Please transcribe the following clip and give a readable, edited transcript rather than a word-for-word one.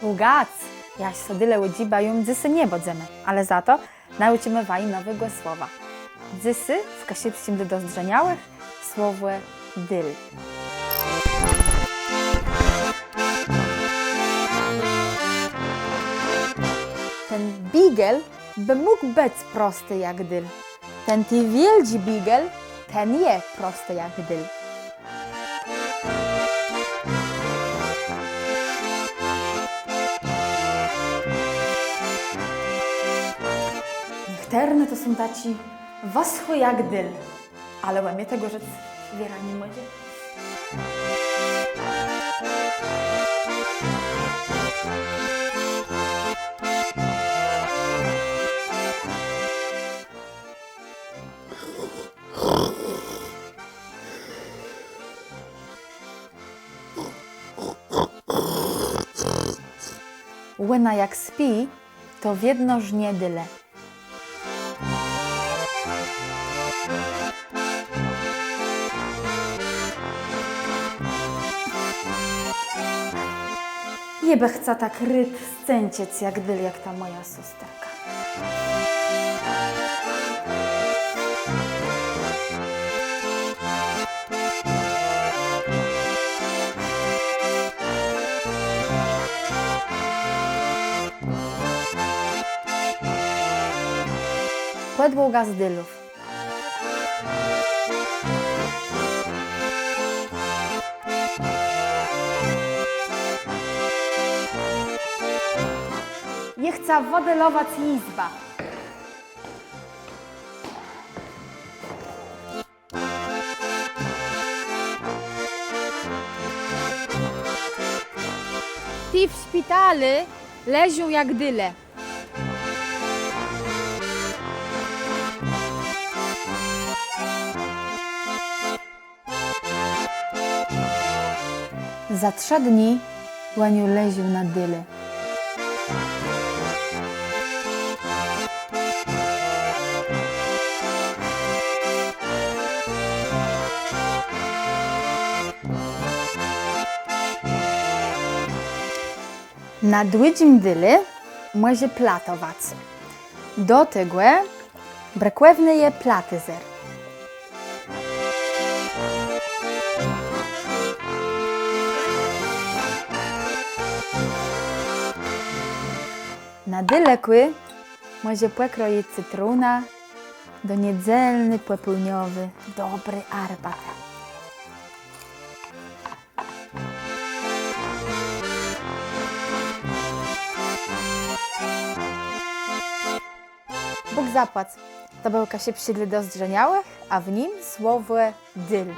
Ugac, jaś sodyle łodziba jum dzysy nie bodzemy, ale za to nauczymy waj nowego słowa. Dzysy w kaszypścim do zdrzeniałych słowo dyl. Ten bigel by mógł być prosty jak dyl. Ten ty wielki bigel, ten je prosty jak dyl. Nichterne to są taci waschły jak dyl, ale łamie tego rzec wiera nie może. Łyna jak spi, to w jedno żnie dyle. Jebe chca tak ryt scęciec jak dyl, jak ta moja susterka. Podłoga z dylów. Je chca wodelować izba. Ty w szpitalu leżą jak dyle. Za 3 dni łaniu leził na dyle. Na dłydzim dyle może platować. Do tego brakłewny je platyzer. Na dylekły może płekroić cytruna, do niedzelny płepełniowy, dobry arbat. Bóg zapłać. To był kaszypsidły do zdrzeniałych, a w nim słowo dyl.